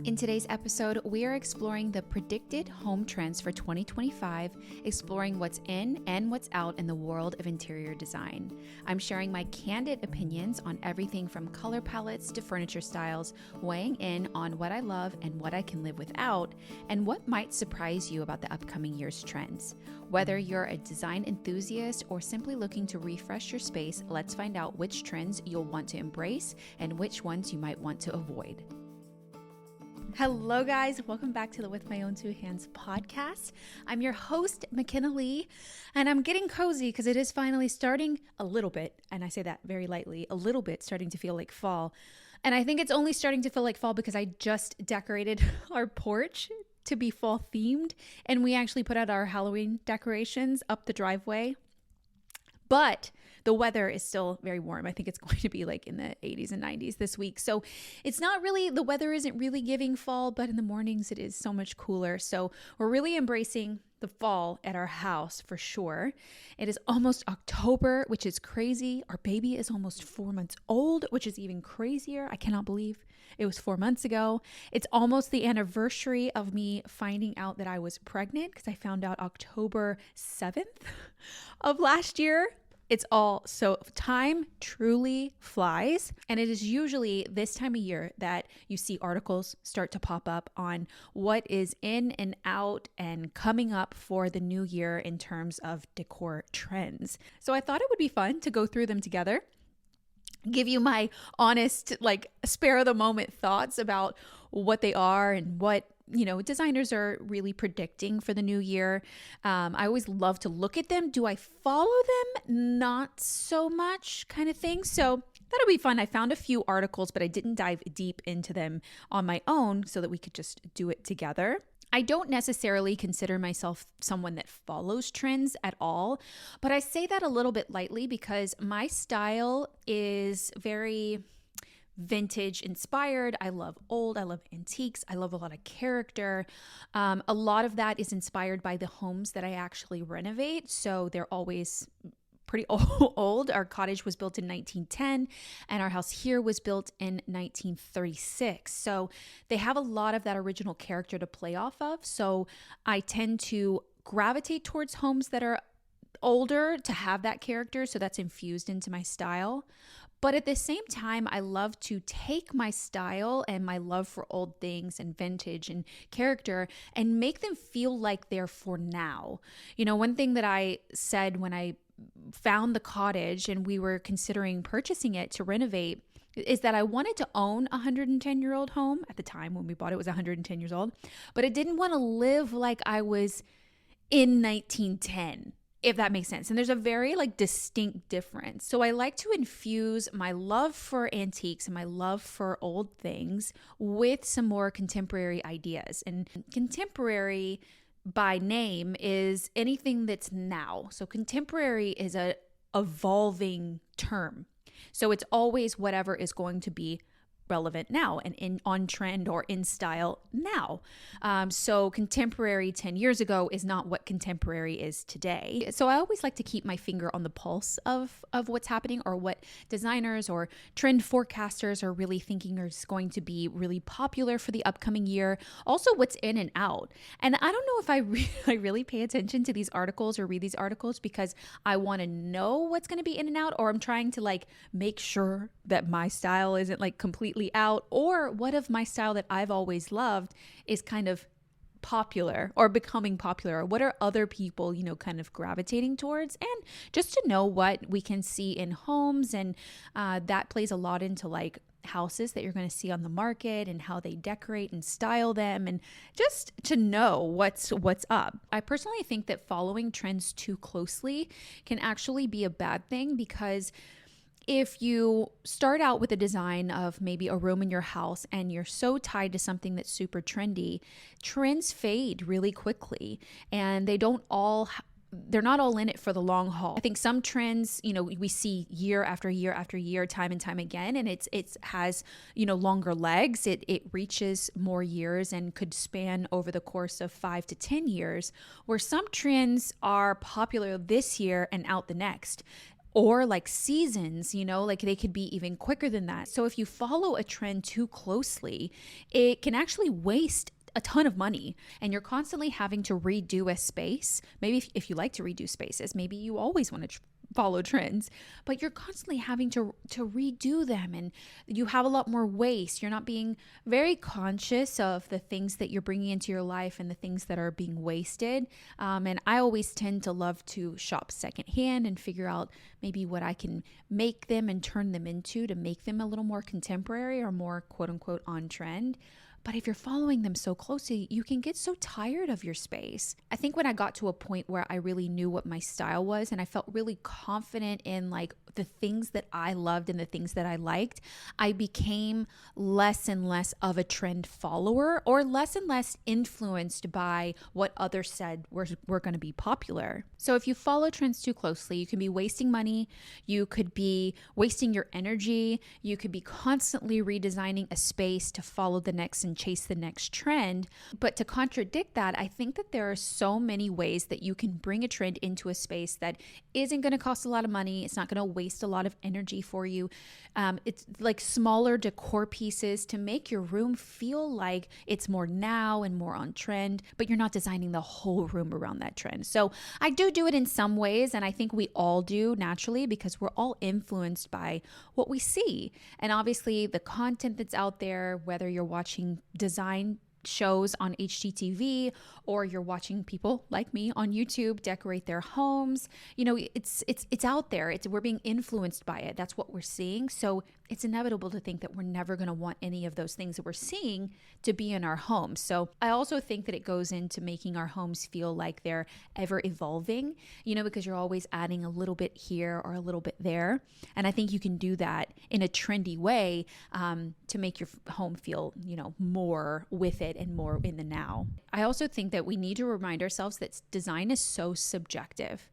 In today's episode, we are exploring the predicted home trends for 2025, exploring what's in and what's out in the world of interior design. I'm sharing my candid opinions on everything from color palettes to furniture styles, weighing in on what I love and what I can live without, and what might surprise you about the upcoming year's trends. Whether you're a design enthusiast or simply looking to refresh your space, let's find out which trends you'll want to embrace and which ones you might want to avoid. Hello guys, welcome back to the With My Own Two Hands podcast. I'm your host, McKenna Lee, and I'm getting cozy because it is finally starting a little bit, and I say that very lightly, a little bit starting to feel like fall. And I think it's only starting to feel like fall because I just decorated our porch to be fall themed, and we actually put out our Halloween decorations up the driveway. But the weather is still very warm. I think it's going to be like in the 80s and 90s this week. So it's not really, the weather isn't really giving fall, but in the mornings it is so much cooler. So we're really embracing the fall at our house for sure. It is almost October, which is crazy. Our baby is almost 4 months old, which is even crazier. I cannot believe it was 4 months ago. It's almost the anniversary of me finding out that I was pregnant because I found out October 7th of last year. It's all so time truly flies. And it is usually this time of year that you see articles start to pop up on what is in and out and coming up for the new year in terms of decor trends. So I thought it would be fun to go through them together, give you my honest, like spare of the moment thoughts about what they are and what designers are really predicting for the new year. I always love to look at them. Do I follow them? Not so much kind of thing. So that'll be fun. I found a few articles, but I didn't dive deep into them on my own so that we could just do it together. I don't necessarily consider myself someone that follows trends at all, but I say that a little bit lightly because my style is very vintage inspired. I love old. I love antiques. I love a lot of character. A lot of that is inspired by the homes that I actually renovate. So they're always pretty old. Our cottage was built in 1910 and our house here was built in 1936. So they have a lot of that original character to play off of. So I tend to gravitate towards homes that are older to have that character. So that's infused into my style. But at the same time, I love to take my style and my love for old things and vintage and character and make them feel like they're for now. One thing that I said when I found the cottage and we were considering purchasing it to renovate is that I wanted to own a 110-year-old home. At the time when we bought it was 110 years old, but I didn't want to live like I was in 1910. If that makes sense. And there's a very distinct difference. So I like to infuse my love for antiques and my love for old things with some more contemporary ideas. And contemporary by name is anything that's now. So contemporary is a evolving term. So it's always whatever is going to be relevant now and on trend or in style now. So contemporary 10 years ago is not what contemporary is today. So I always like to keep my finger on the pulse of what's happening or what designers or trend forecasters are really thinking is going to be really popular for the upcoming year. Also what's in and out. And I don't know if I really pay attention to these articles or read these articles because I want to know what's going to be in and out, or I'm trying to make sure that my style isn't completely out, or what of my style that I've always loved is kind of popular or becoming popular, or what are other people kind of gravitating towards, and just to know what we can see in homes. And that plays a lot into houses that you're going to see on the market and how they decorate and style them, and just to know what's up. I personally think that following trends too closely can actually be a bad thing, because if you start out with a design of maybe a room in your house and you're so tied to something that's super trendy, trends fade really quickly, and they're not all in it for the long haul. I think some trends, we see year after year after year, time and time again, and it has, longer legs. It reaches more years and could span over the course of 5 to 10 years, where some trends are popular this year and out the next. or like seasons, like they could be even quicker than that. So if you follow a trend too closely, it can actually waste a ton of money, and you're constantly having to redo a space. Maybe if you like to redo spaces, maybe you always want to follow trends, but you're constantly having to redo them, and you have a lot more waste. You're not being very conscious of the things that you're bringing into your life and the things that are being wasted. And I always tend to love to shop secondhand and figure out maybe what I can make them and turn them into to make them a little more contemporary or more quote unquote on trend. But if you're following them so closely, you can get so tired of your space. I think when I got to a point where I really knew what my style was and I felt really confident in like the things that I loved and the things that I liked, I became less and less of a trend follower, or less and less influenced by what others said were going to be popular. So if you follow trends too closely, you can be wasting money, you could be wasting your energy, you could be constantly redesigning a space to follow the next and chase the next trend. But to contradict that, I think that there are so many ways that you can bring a trend into a space that isn't going to cost a lot of money. It's not going to waste a lot of energy for you. It's like smaller decor pieces to make your room feel like it's more now and more on trend, but you're not designing the whole room around that trend. So I do it in some ways, and I think we all do naturally because we're all influenced by what we see. And obviously the content that's out there, whether you're watching design shows on HGTV or you're watching people like me on YouTube decorate their homes, it's out there. We're being influenced by it. That's what we're seeing. So it's inevitable to think that we're never going to want any of those things that we're seeing to be in our homes. So I also think that it goes into making our homes feel like they're ever evolving, because you're always adding a little bit here or a little bit there. And I think you can do that in a trendy way to make your home feel, more with it and more in the now. I also think that we need to remind ourselves that design is so subjective.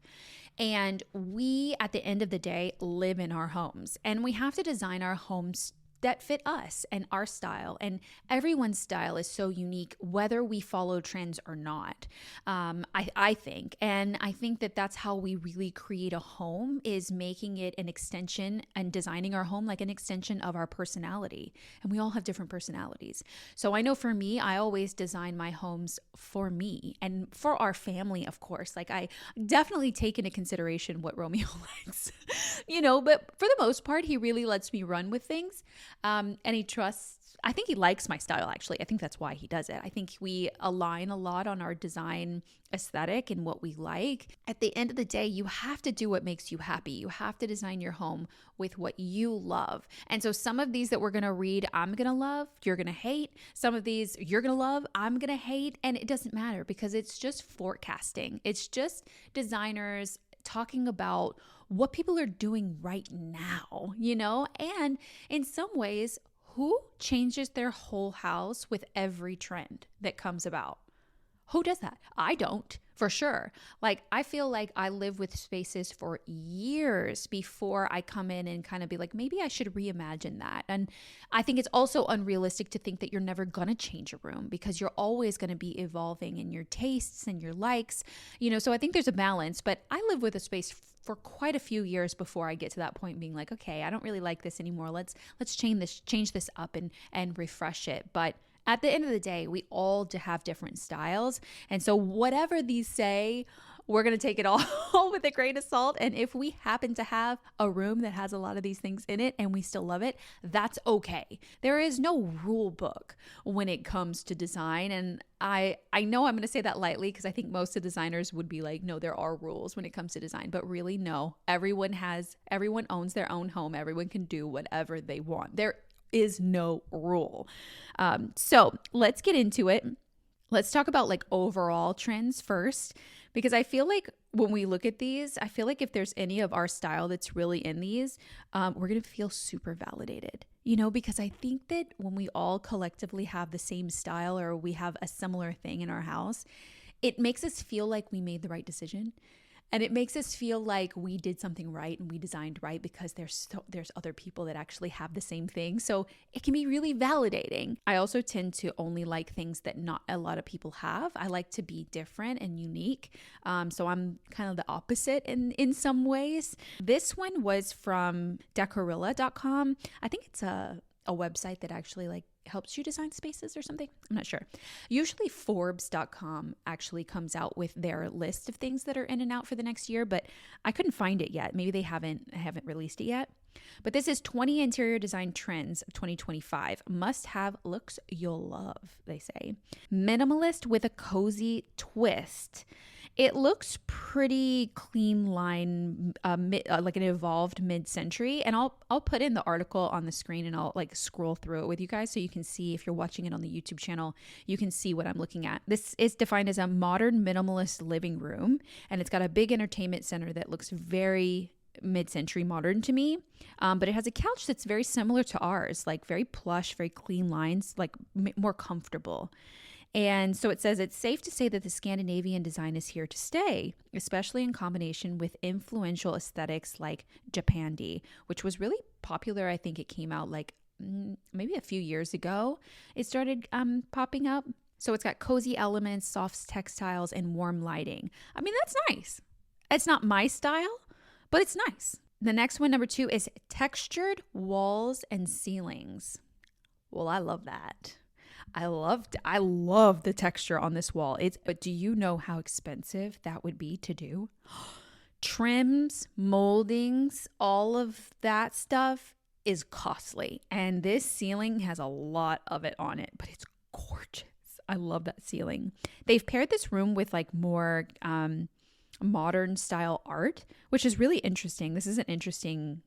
And we, at the end of the day, live in our homes, and we have to design our homes that fit us and our style. And everyone's style is so unique, whether we follow trends or not, I think. And I think that that's how we really create a home, is making it an extension and designing our home like an extension of our personality. And we all have different personalities. So I know for me, I always design my homes for me and for our family, of course. Like I definitely take into consideration what Romeo likes, but for the most part, he really lets me run with things. And he trusts, I think he likes my style, actually. I think that's why he does it. I think we align a lot on our design aesthetic and what we like. At the end of the day, you have to do what makes you happy. You have to design your home with what you love. And so some of these that we're going to read, I'm going to love, you're going to hate. Some of these you're going to love, I'm going to hate. And it doesn't matter because it's just forecasting. It's just designers talking about what people are doing right now, and in some ways, who changes their whole house with every trend that comes about? Who does that? I don't, for sure. Like, I feel like I live with spaces for years before I come in and kind of be like, maybe I should reimagine that. And I think it's also unrealistic to think that you're never going to change a room because you're always going to be evolving in your tastes and your likes, so I think there's a balance, but I live with a space for quite a few years before I get to that point being like, okay, I don't really like this anymore. Let's change this up and refresh it. But at the end of the day, we all have different styles. And so whatever these say, we're going to take it all with a grain of salt. And if we happen to have a room that has a lot of these things in it and we still love it, that's okay. There is no rule book when it comes to design. And I know I'm going to say that lightly because I think most of the designers would be like, no, there are rules when it comes to design. But really, no. Everyone owns their own home. Everyone can do whatever they want. There is no rule. So let's get into it. Let's talk about like overall trends first, because I feel like when we look at these, I feel like if there's any of our style that's really in these, we're going to feel super validated, because I think that when we all collectively have the same style or we have a similar thing in our house, it makes us feel like we made the right decision. And it makes us feel like we did something right and we designed right because there's other people that actually have the same thing. So it can be really validating. I also tend to only like things that not a lot of people have. I like to be different and unique. So I'm kind of the opposite in some ways. This one was from Decorilla.com. I think it's a website that actually like helps you design spaces or something. I'm not sure. Usually Forbes.com actually comes out with their list of things that are in and out for the next year, but I couldn't find it yet. Maybe they haven't released it yet. But this is 20 interior design trends of 2025. Must-have looks you'll love, they say. Minimalist with a cozy twist. It looks pretty clean line, like an evolved mid-century. And I'll put in the article on the screen and I'll like scroll through it with you guys so you can see, if you're watching it on the YouTube channel, you can see what I'm looking at. This is defined as a modern minimalist living room, and it's got a big entertainment center that looks very mid-century modern to me, but it has a couch that's very similar to ours, like very plush, very clean lines, like more comfortable. And so it says it's safe to say that the Scandinavian design is here to stay, especially in combination with influential aesthetics like Japandi, which was really popular. I think it came out like maybe a few years ago. It started popping up. So it's got cozy elements, soft textiles, and warm lighting. I mean, that's nice. It's not my style, but it's nice. The next one, number 2, is textured walls and ceilings. Well, I love that. I love the texture on this wall. But do you know how expensive that would be to do? Trims, moldings, all of that stuff is costly. And this ceiling has a lot of it on it, but it's gorgeous. I love that ceiling. They've paired this room with like more modern style art, which is really interesting. This is an interesting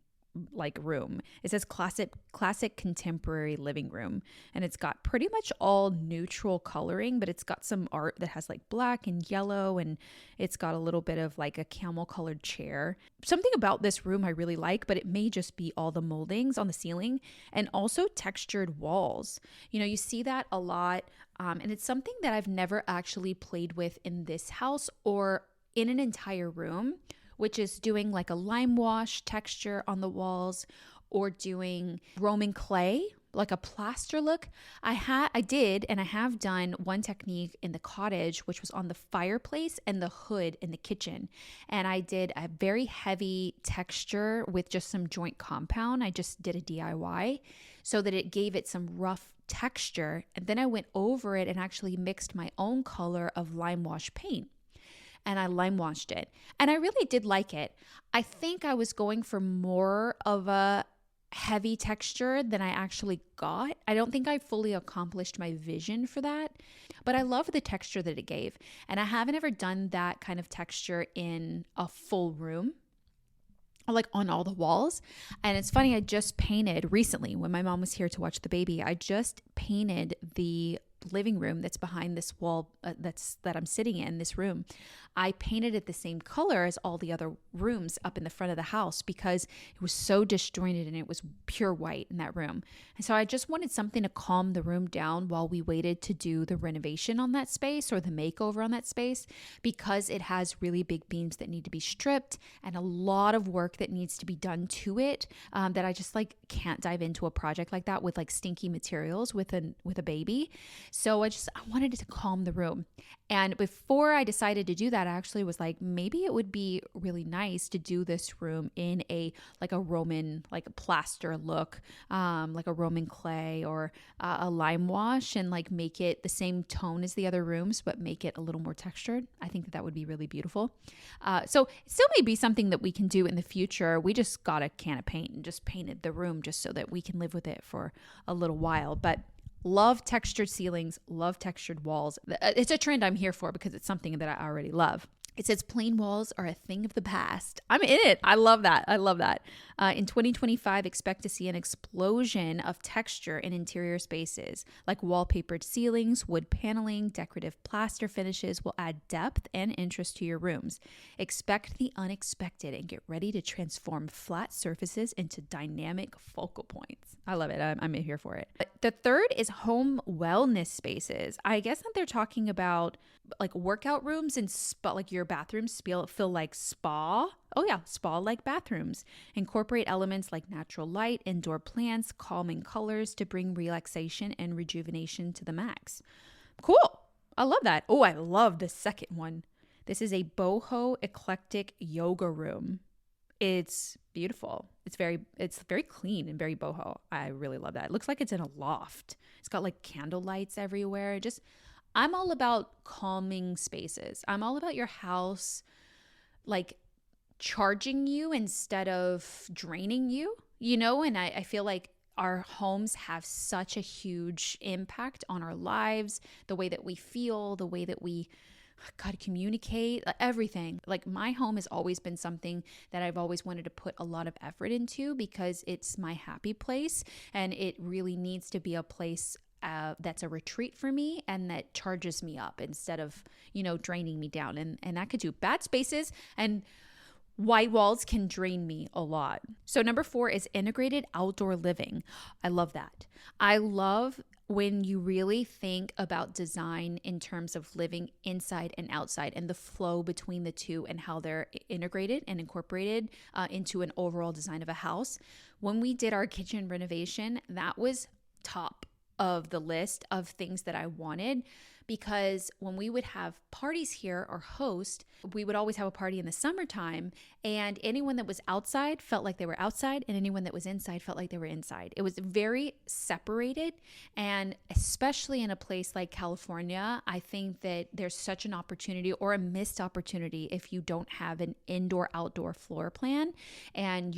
like room. It says classic contemporary living room, and it's got pretty much all neutral coloring, but it's got some art that has like black and yellow, and it's got a little bit of like a camel colored chair. Something about this room I really like, but it may just be all the moldings on the ceiling and also textured walls. You know, you see that a lot, and it's something that I've never actually played with in this house or in an entire room, which is doing like a lime wash texture on the walls or doing Roman clay, like a plaster look. I have done one technique in the cottage, which was on the fireplace and the hood in the kitchen. And I did a very heavy texture with just some joint compound. I just did a DIY so that it gave it some rough texture. And then I went over it and actually mixed my own color of lime wash paint. And I lime washed it. And I really did like it. I think I was going for more of a heavy texture than I actually got. I don't think I fully accomplished my vision for that, but I love the texture that it gave. And I haven't ever done that kind of texture in a full room, like on all the walls. And it's funny, I just painted recently when my mom was here to watch the baby. I just painted the living room that's behind this wall that I'm sitting in this room. I painted it the same color as all the other rooms up in the front of the house because it was so disjointed and it was pure white in that room. And so I just wanted something to calm the room down while we waited to do the renovation on that space or the makeover on that space, because it has really big beams that need to be stripped and a lot of work that needs to be done to it, that I just like can't dive into a project like that with like stinky materials with a baby. So I wanted it to calm the room. And before I decided to do that, I actually was like, maybe it would be really nice to do this room in a Roman, like a plaster look, like a Roman clay or a lime wash, and like make it the same tone as the other rooms, but make it a little more textured. I think that would be really beautiful. So it still may be something that we can do in the future. We just got a can of paint and just painted the room just so that we can live with it for a little while. But love textured ceilings, love textured walls. It's a trend I'm here for because it's something that I already love. It says plain walls are a thing of the past. I'm in it. I love that. In 2025, expect to see an explosion of texture in interior spaces, like wallpapered ceilings, wood paneling, decorative plaster finishes will add depth and interest to your rooms. Expect the unexpected and get ready to transform flat surfaces into dynamic focal points. I love it. I'm here for it. The third is home wellness spaces. I guess that they're talking about like workout rooms and spa, like your bathrooms feel like spa. Oh yeah, spa like bathrooms. Incorporate elements like natural light, indoor plants, calming colors to bring relaxation and rejuvenation to the max. Cool. I love that. Oh, I love the second one. This is a boho eclectic yoga room. It's beautiful. It's very clean and very boho. I really love that. It looks like it's in a loft. It's got like candle lights everywhere. I'm all about calming spaces. I'm all about your house like charging you instead of draining you, and I feel like our homes have such a huge impact on our lives, the way that we feel, the way that we communicate, everything. Like my home has always been something that I've always wanted to put a lot of effort into because it's my happy place, and it really needs to be a place that's a retreat for me and that charges me up instead of, draining me down. And I could do bad spaces, and white walls can drain me a lot. So number 4 is integrated outdoor living. I love that. I love when you really think about design in terms of living inside and outside and the flow between the two and how they're integrated and incorporated into an overall design of a house. When we did our kitchen renovation, that was top of the list of things that I wanted, because when we would have parties here or host, we would always have a party in the summertime, and anyone that was outside felt like they were outside, and anyone that was inside felt like they were inside. It was very separated, and especially in a place like California, I think that there's such an opportunity or a missed opportunity if you don't have an indoor-outdoor floor plan, and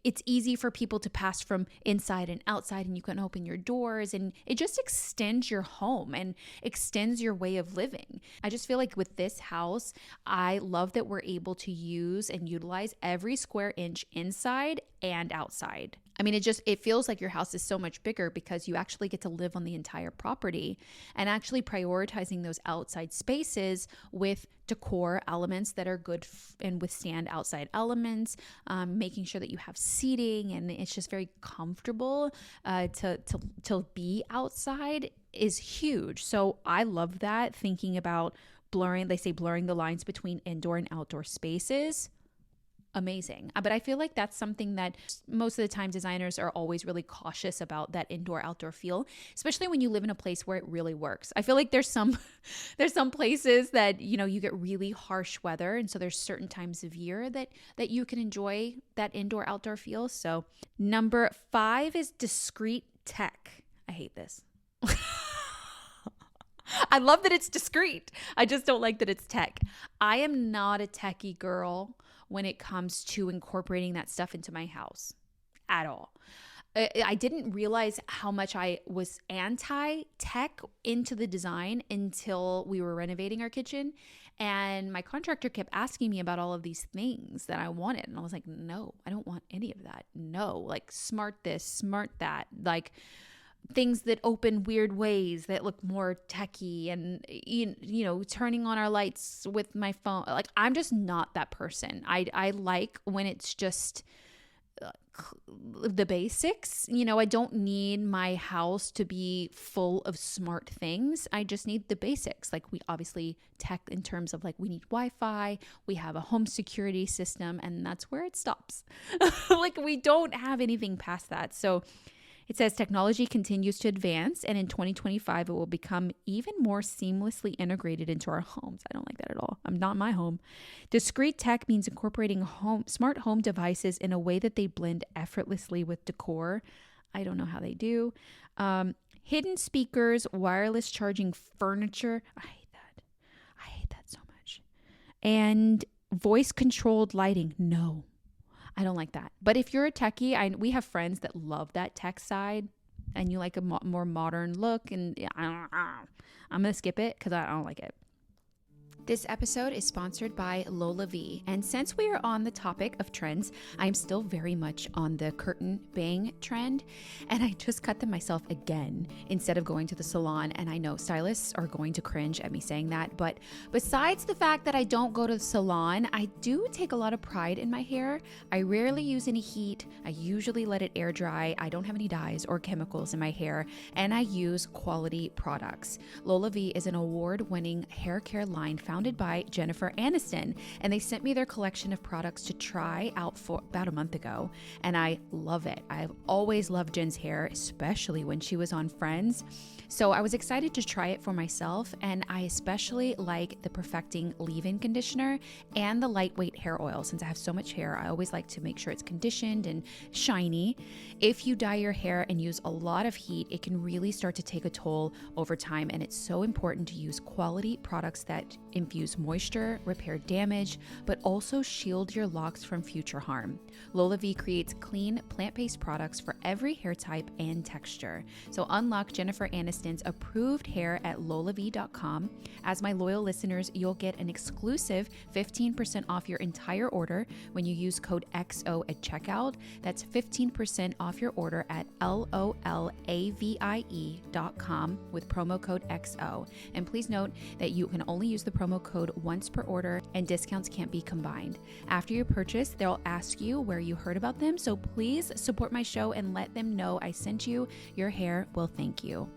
it's easy for people to pass from inside and outside, and you can open your doors, and it just extends your home and extends your way of living. I just feel like with this house, I love that we're able to use and utilize every square inch inside and outside. I mean, it feels like your house is so much bigger because you actually get to live on the entire property, and actually prioritizing those outside spaces with decor elements that are good and withstand outside elements, making sure that you have seating and it's just very comfortable to be outside is huge. So I love that, thinking about blurring the lines between indoor and outdoor spaces. Amazing. But I feel like that's something that most of the time designers are always really cautious about, that indoor outdoor feel, especially when you live in a place where it really works. I feel like there's some places that, you get really harsh weather. And so there's certain times of year that you can enjoy that indoor outdoor feel. So number 5 is discreet tech. I hate this. I love that it's discreet. I just don't like that it's tech. I am not a techie girl when it comes to incorporating that stuff into my house at all. I didn't realize how much I was anti-tech into the design until we were renovating our kitchen. And my contractor kept asking me about all of these things that I wanted. And I was like, no, I don't want any of that. No, like smart this, smart that, like things that open weird ways that look more techie, and turning on our lights with my phone. Like, I'm just not that person. I like when it's just the basics. I don't need my house to be full of smart things. I just need the basics. Like, we obviously tech in terms of like, we need Wi-Fi, we have a home security system, and that's where it stops. Like, we don't have anything past that. So it says technology continues to advance, and in 2025, it will become even more seamlessly integrated into our homes. I don't like that at all. I'm not my home. Discreet tech means incorporating smart home devices in a way that they blend effortlessly with decor. I don't know how they do. Hidden speakers, wireless charging furniture. I hate that. I hate that so much. And voice-controlled lighting. No. I don't like that. But if you're a techie, we have friends that love that tech side, and you like a more modern look, and I'm going to skip it because I don't like it. This episode is sponsored by Lola V, and since we are on the topic of trends, I'm still very much on the curtain bang trend, and I just cut them myself again instead of going to the salon. And I know stylists are going to cringe at me saying that, but besides the fact that I don't go to the salon, I do take a lot of pride in my hair. I rarely use any heat. I usually let it air dry. I don't have any dyes or chemicals in my hair, and I use quality products. Lola V is an award-winning hair care line founded by Jennifer Aniston, and they sent me their collection of products to try out for about a month ago, and I love it. I've always loved Jen's hair, especially when she was on Friends. So I was excited to try it for myself, and I especially like the Perfecting Leave-In Conditioner and the Lightweight Hair Oil. Since I have so much hair, I always like to make sure it's conditioned and shiny. If you dye your hair and use a lot of heat, it can really start to take a toll over time, and it's so important to use quality products that infuse moisture, repair damage, but also shield your locks from future harm. Lola V creates clean, plant-based products for every hair type and texture. So unlock Jennifer Aniston's approved hair at lolav.com. As my loyal listeners, you'll get an exclusive 15% off your entire order when you use code XO at checkout. That's 15% off your order at LOLAVIE.com with promo code XO. And please note that you can only use the promo code once per order, and discounts can't be combined. After your purchase, they'll ask you where you heard about them, so please support my show and let them know I sent you. Your hair will thank you.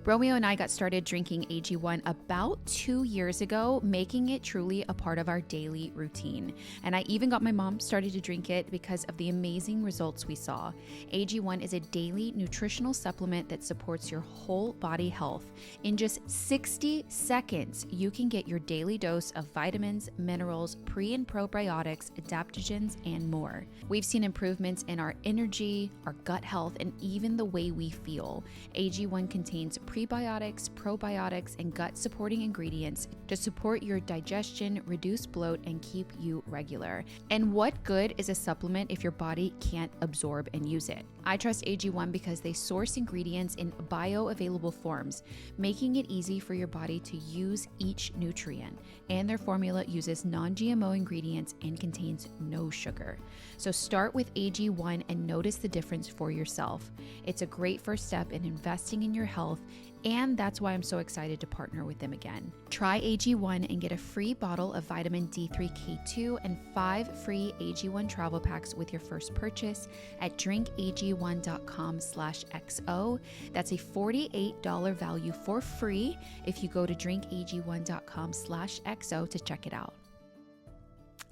Romeo and I got started drinking AG1 about 2 years ago, making it truly a part of our daily routine. And I even got my mom started to drink it because of the amazing results we saw. AG1 is a daily nutritional supplement that supports your whole body health. In just 60 seconds, you can get your daily dose of vitamins, minerals, pre- and probiotics, adaptogens, and more. We've seen improvements in our energy, our gut health, and even the way we feel. AG1 contains prebiotics, probiotics, and gut-supporting ingredients to support your digestion, reduce bloat, and keep you regular. And what good is a supplement if your body can't absorb and use it? I trust AG1 because they source ingredients in bioavailable forms, making it easy for your body to use each nutrient. And their formula uses non-GMO ingredients and contains no sugar. So start with AG1 and notice the difference for yourself. It's a great first step in investing in your health, and that's why I'm so excited to partner with them again. Try AG1 and get a free bottle of vitamin D3K2 and 5 free AG1 travel packs with your first purchase at drinkag1.com/XO. That's a $48 value for free if you go to drinkag1.com/XO to check it out.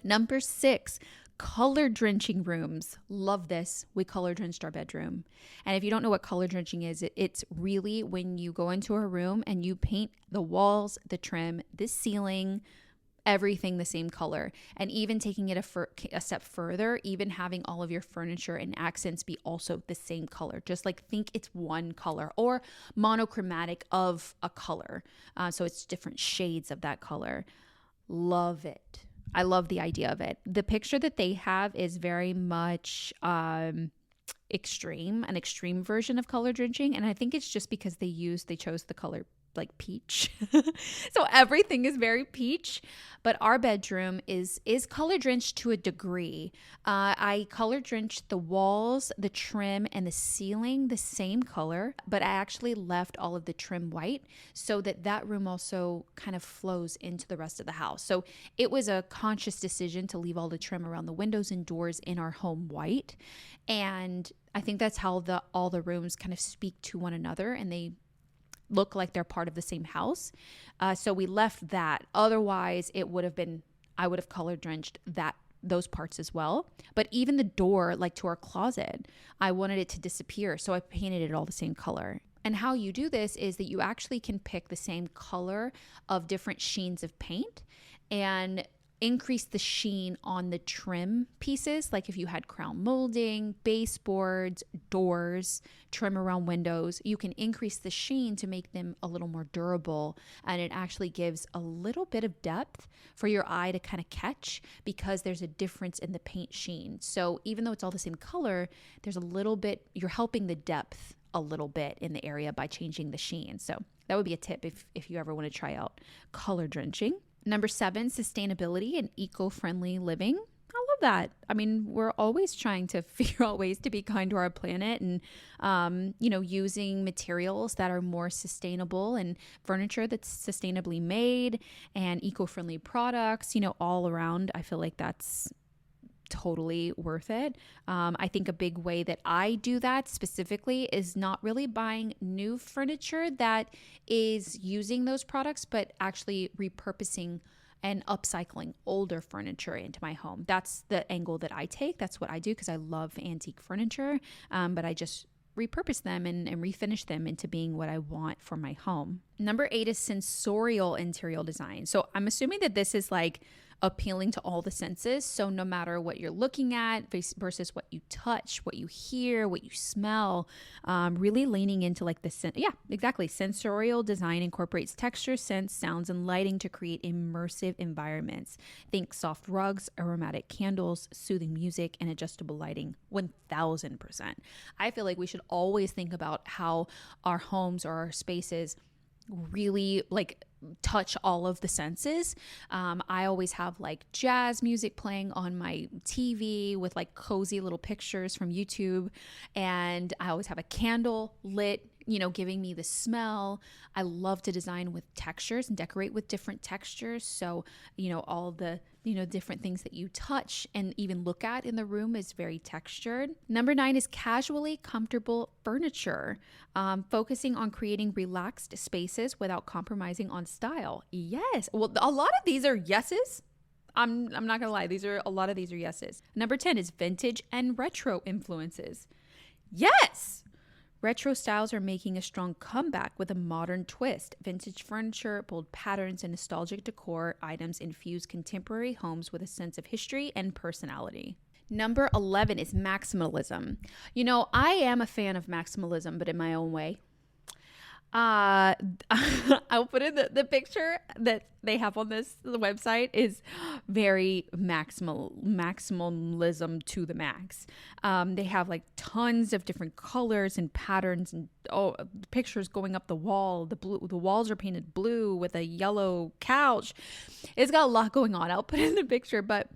Number 6, color drenching rooms. Love this. We color drenched our bedroom. And if you don't know what color drenching is, it's really when you go into a room and you paint the walls, the trim, the ceiling, everything the same color. And even taking it a step further, even having all of your furniture and accents be also the same color. Just like think it's one color or monochromatic of a color. So it's different shades of that color. Love it. I love the idea of it. The picture that they have is very much extreme, an extreme version of color drenching. And I think it's just because they chose the color like peach. So everything is very peach, but our bedroom is color drenched to a degree. I color drenched the walls, the trim, and the ceiling the same color, but I actually left all of the trim white so that room also kind of flows into the rest of the house. So it was a conscious decision to leave all the trim around the windows and doors in our home white. And I think that's how all the rooms kind of speak to one another, and they look like they're part of the same house. So we left that. Otherwise, I would have color drenched those parts as well. But even the door, like to our closet, I wanted it to disappear. So I painted it all the same color. And how you do this is that you actually can pick the same color of different sheens of paint and increase the sheen on the trim pieces. Like if you had crown molding, baseboards, doors, trim around windows, you can increase the sheen to make them a little more durable. And it actually gives a little bit of depth for your eye to kind of catch because there's a difference in the paint sheen. So even though it's all the same color, there's a little bit, you're helping the depth a little bit in the area by changing the sheen. So that would be a tip if you ever want to try out color drenching. Number 7, sustainability and eco-friendly living. I love that. I mean, we're always trying to figure out ways to be kind to our planet and, using materials that are more sustainable and furniture that's sustainably made and eco-friendly products, all around. I feel like that's totally worth it. I think a big way that I do that specifically is not really buying new furniture that is using those products, but actually repurposing and upcycling older furniture into my home. That's the angle that I take. That's what I do because I love antique furniture, but I just repurpose them and refinish them into being what I want for my home. Number 8 is sensorial interior design. So I'm assuming that this is like appealing to all the senses. So no matter what you're looking at versus what you touch, what you hear, what you smell, really leaning into like sensorial design incorporates texture, scents, sounds, and lighting to create immersive environments. Think soft rugs, aromatic candles, soothing music, and adjustable lighting. 1000%. I feel like we should always think about how our homes or our spaces really like touch all of the senses. I always have like jazz music playing on my TV with like cozy little pictures from YouTube. And I always have a candle lit, giving me the smell. I love to design with textures and decorate with different textures. So, all the, different things that you touch and even look at in the room is very textured. Number 9 is casually comfortable furniture, focusing on creating relaxed spaces without compromising on style. Yes. Well, a lot of these are yeses. I'm not gonna lie. A lot of these are yeses. Number 10 is vintage and retro influences. Yes. Retro styles are making a strong comeback with a modern twist. Vintage furniture, bold patterns, and nostalgic decor items infuse contemporary homes with a sense of history and personality. Number 11 is maximalism. I am a fan of maximalism, but in my own way. I'll put in the picture that they have on the website is very maximalism to the max. They have like tons of different colors and patterns and pictures going up the wall. The walls are painted blue with a yellow couch. It's got a lot going on. I'll put in the picture, but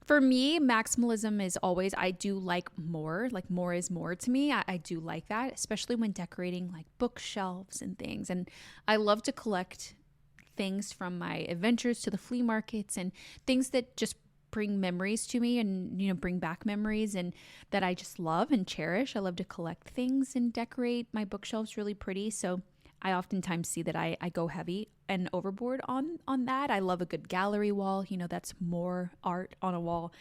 for me, maximalism is always, I do like more is more to me. I do like that, especially when decorating like bookshelves and things. And I love to collect things from my adventures to the flea markets and things that just bring memories to me and, bring back memories and that I just love and cherish. I love to collect things and decorate my bookshelves really pretty. So I oftentimes see that I go heavy and overboard on that. I love a good gallery wall. That's more art on a wall.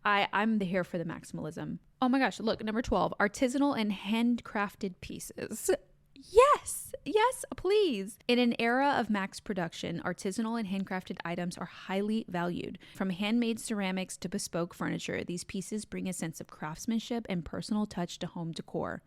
I'm here for the maximalism. Oh my gosh, look, number 12, artisanal and handcrafted pieces. Yes, please. In an era of mass production, artisanal and handcrafted items are highly valued. From handmade ceramics to bespoke furniture, these pieces bring a sense of craftsmanship and personal touch to home decor.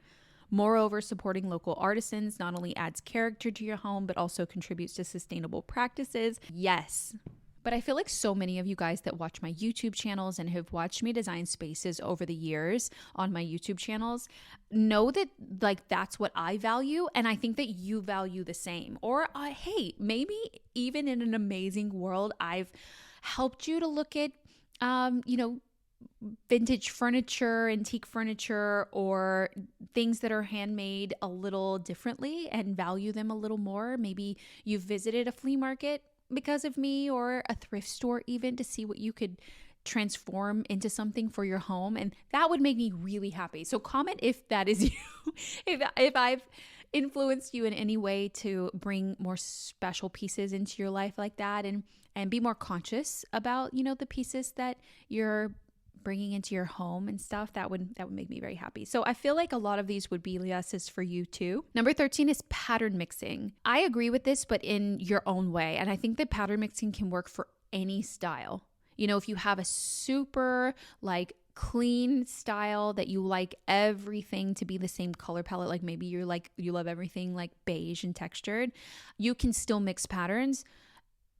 Moreover, supporting local artisans not only adds character to your home, but also contributes to sustainable practices. Yes. But I feel like so many of you guys that watch my YouTube channels and have watched me design spaces over the years on my YouTube channels know that like that's what I value. And I think that you value the same. Or hey, maybe even in an amazing world, I've helped you to look at, vintage furniture, antique furniture, or things that are handmade a little differently and value them a little more. Maybe you've visited a flea market because of me or a thrift store even to see what you could transform into something for your home. And that would make me really happy. So comment if that is you, if I've influenced you in any way to bring more special pieces into your life like that and be more conscious about, the pieces that you're bringing into your home and stuff. That would make me very happy. So I feel like a lot of these would be yeses for you too. Number 13 is pattern mixing. I agree with this, but in your own way. And I think that pattern mixing can work for any style. If you have a super like clean style that you like everything to be the same color palette, like maybe you love everything like beige and textured, you can still mix patterns,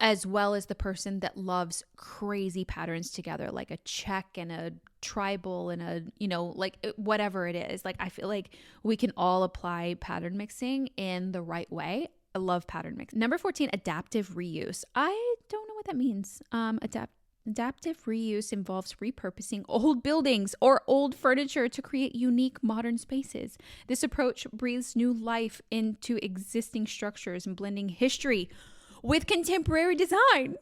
as well as the person that loves crazy patterns together, like a check and a tribal and a, like whatever it is. Like I feel like we can all apply pattern mixing in the right way. I love pattern mix. Number 14, adaptive reuse. I don't know what what that means. Adaptive reuse involves repurposing old buildings or old furniture to create unique modern spaces. This approach breathes new life into existing structures and blending history with contemporary design.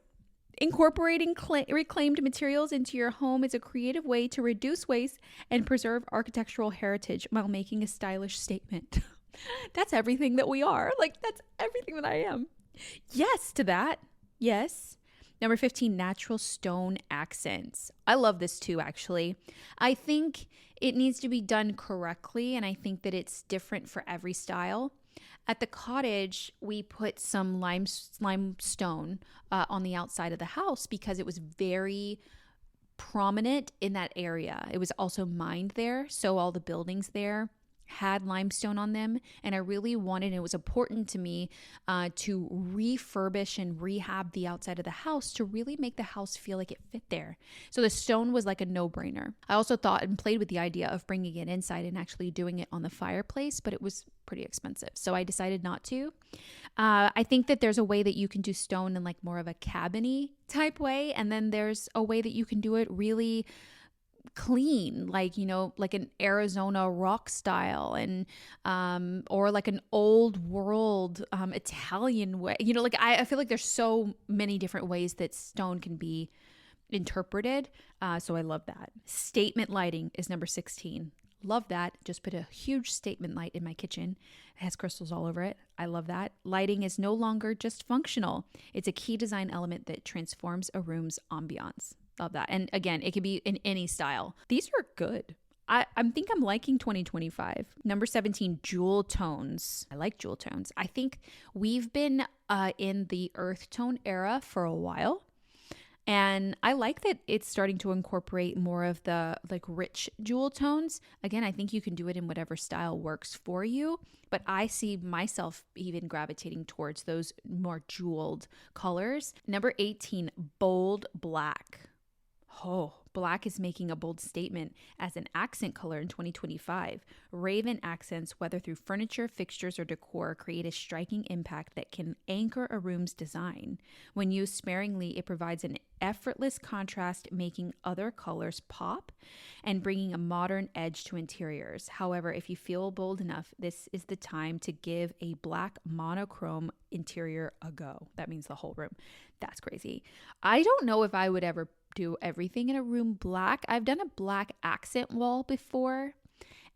Incorporating reclaimed materials into your home is a creative way to reduce waste and preserve architectural heritage while making a stylish statement. That's everything that we are. Like, that's everything that I am. Yes to that. Yes. Number 15, natural stone accents. I love this too, actually. I think it needs to be done correctly, and I think that it's different for every style. At the cottage, we put some limestone on the outside of the house because it was very prominent in that area. It was also mined there, so all the buildings there had limestone on them, and I really wanted, it was important to me to refurbish and rehab the outside of the house to really make the house feel like it fit there. So the stone was like a no-brainer. I also thought and played with the idea of bringing it inside and actually doing it on the fireplace, but it was pretty expensive, so I decided not to. I think that there's a way that you can do stone in like more of a cabin-y type way, and then there's a way that you can do it really clean, like, you know, like an Arizona rock style, and or like an old world Italian way, you know, like I feel like there's so many different ways that stone can be interpreted, so I love that. Statement lighting is number 16. Love that. Just put a huge statement light in my kitchen. It has crystals all over it. I love that. Lighting is no longer just functional. It's a key design element that transforms a room's ambiance. Love that. And again, it can be in any style. These are good. I think I'm liking 2025. Number 17, jewel tones. I like jewel tones. I think we've been in the earth tone era for a while. And I like that it's starting to incorporate more of the like rich jewel tones. Again, I think you can do it in whatever style works for you, but I see myself even gravitating towards those more jeweled colors. Number 18, bold black. Oh, black is making a bold statement as an accent color in 2025. Raven accents, whether through furniture, fixtures, or decor, create a striking impact that can anchor a room's design. When used sparingly, it provides an effortless contrast, making other colors pop and bringing a modern edge to interiors. However, if you feel bold enough, this is the time to give a black monochrome interior a go. That means the whole room. That's crazy. I don't know if I would ever do everything in a room black. I've done a black accent wall before,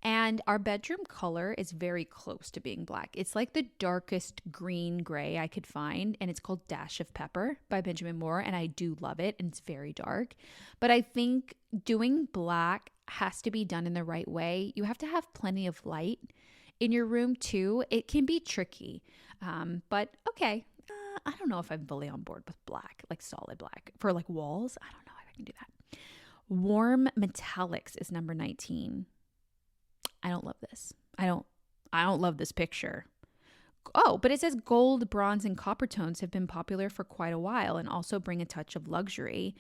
and our bedroom color is very close to being black. It's like the darkest green gray I could find, and it's called Dash of Pepper by Benjamin Moore, and I do love it, and it's very dark. But I think doing black has to be done in the right way. You have to have plenty of light in your room too. It can be tricky, but okay. I don't know if I'm fully on board with black, like solid black for like walls. I don't know if I can do that. Warm metallics is number 19. I don't love this. I don't love this picture. Oh, but it says gold, bronze, and copper tones have been popular for quite a while and also bring a touch of luxury.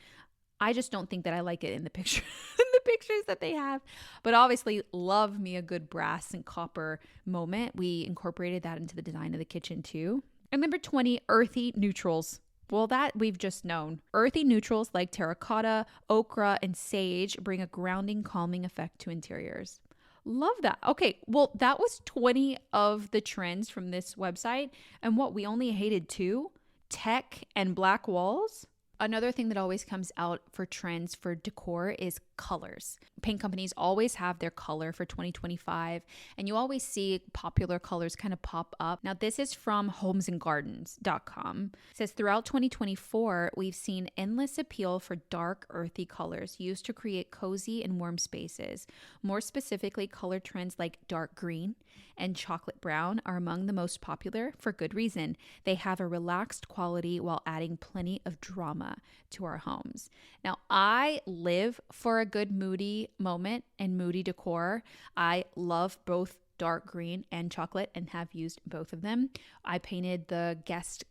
I just don't think that I like it in the picture, in the pictures that they have. But obviously, love me a good brass and copper moment. We incorporated that into the design of the kitchen too. And number 20, earthy neutrals. Well, that we've just known. Earthy neutrals like terracotta, ochre, and sage bring a grounding, calming effect to interiors. Love that. Okay, well, that was 20 of the trends from this website. And what, we only hated 2? Tech and black walls? Another thing that always comes out for trends for decor is colors. Paint companies always have their color for 2025, and you always see popular colors kind of pop up. Now, this is from homesandgardens.com. It says, throughout 2024, we've seen endless appeal for dark, earthy colors used to create cozy and warm spaces. More specifically, color trends like dark green and chocolate brown are among the most popular for good reason. They have a relaxed quality while adding plenty of drama to our homes. Now, I live for a good moody moment and moody decor. I love both dark green and chocolate and have used both of them. I painted the guest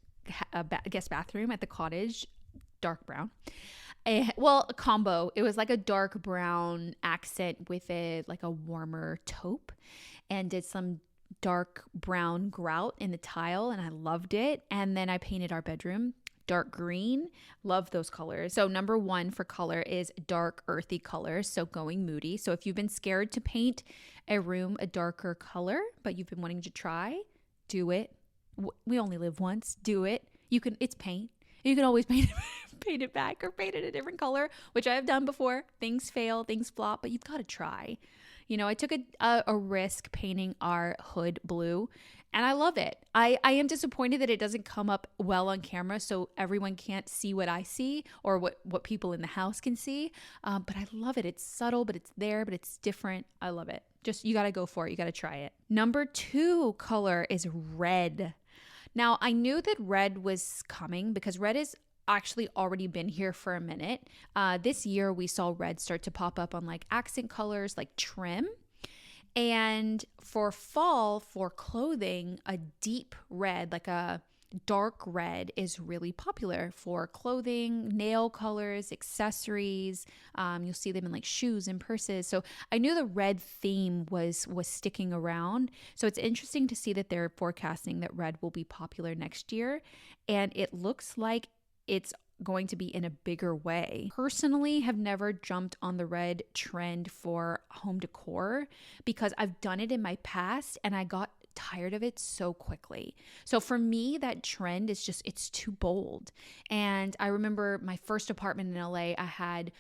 bathroom at the cottage dark brown. A combo. It was like a dark brown accent with a warmer taupe, and did some dark brown grout in the tile, and I loved it. And then I painted our bedroom dark green. Love those colors. So number 1 for color is dark earthy colors. So going moody. So if you've been scared to paint a room a darker color, but you've been wanting to try, do it. We only live once. Do it. It's paint. You can always paint it back or paint it a different color, which I have done before. Things fail, things flop, but you've got to try. I took a risk painting our hood blue, and I love it. I am disappointed that it doesn't come up well on camera, so everyone can't see what I see or what people in the house can see. But I love it. It's subtle, but it's there, but it's different. I love it. Just, you got to go for it. You got to try it. Number 2 color is red. Now, I knew that red was coming because red is actually already been here for a minute. This year we saw red start to pop up on like accent colors like trim. And for fall, for clothing, a deep red, like a dark red, is really popular for clothing, nail colors, accessories. You'll see them in like shoes and purses. So I knew the red theme was sticking around. So it's interesting to see that they're forecasting that red will be popular next year. And it looks like it's going to be in a bigger way. Personally, have never jumped on the red trend for home decor because I've done it in my past and I got tired of it so quickly. So for me, that trend is just, it's too bold. And I remember my first apartment in LA, I had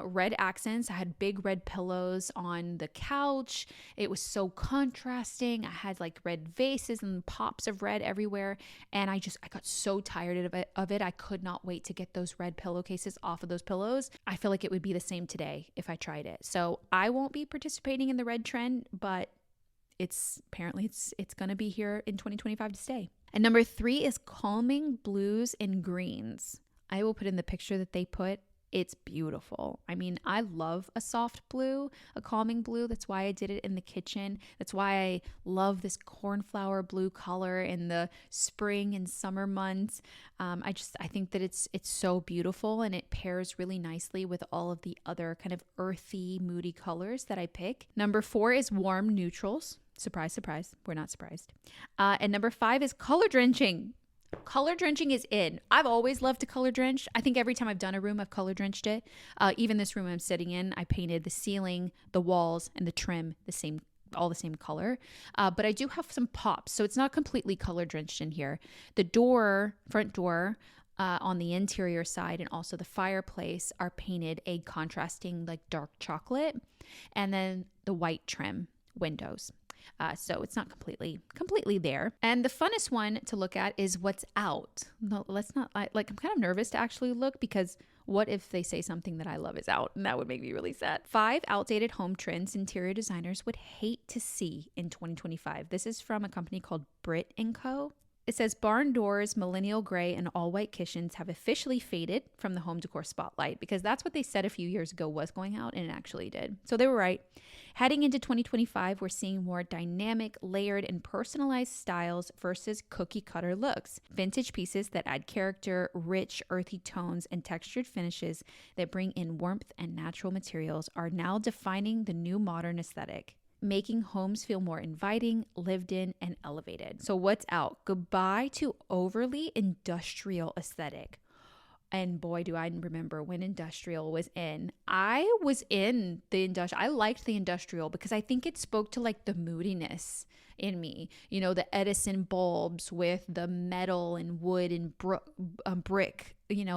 red accents. I had big red pillows on the couch. It was so contrasting. I had like red vases and pops of red everywhere. And I got so tired of it. I could not wait to get those red pillowcases off of those pillows. I feel like it would be the same today if I tried it. So I won't be participating in the red trend, but it's going to be here in 2025 to stay. And number 3 is calming blues and greens. I will put in the picture that they put. It's beautiful. I mean, I love a soft blue, a calming blue. That's why I did it in the kitchen. That's why I love this cornflower blue color in the spring and summer months. I think that it's so beautiful, and it pairs really nicely with all of the other kind of earthy, moody colors that I pick. Number 4 is warm neutrals. Surprise, surprise. We're not surprised. And number 5 is color drenching. Color drenching is in. I've always loved to color drench. I think every time I've done a room, I've color drenched it. Even this room I'm sitting in, I painted the ceiling, the walls, and the trim all the same color. But I do have some pops, so it's not completely color drenched in here. The front door, on the interior side, and also the fireplace are painted a contrasting like dark chocolate, and then the white trim windows. So it's not completely there. And the funnest one to look at is what's out. No, let's not I'm kind of nervous to actually look, because what if they say something that I love is out, and that would make me really sad. 5 outdated home trends interior designers would hate to see in 2025. This is from a company called Brit & Co. It says barn doors, millennial gray, and all white kitchens have officially faded from the home decor spotlight, because that's what they said a few years ago was going out, and it actually did. So they were right. Heading into 2025, we're seeing more dynamic, layered, and personalized styles versus cookie cutter looks. Vintage pieces that add character, rich, earthy tones, and textured finishes that bring in warmth and natural materials are now defining the new modern aesthetic, making homes feel more inviting, lived in, and elevated. So what's out? Goodbye to overly industrial aesthetic. And boy, do I remember when industrial was in. I was in the industrial. I liked the industrial because I think it spoke to like the moodiness in me. You know, the Edison bulbs with the metal and wood and brick,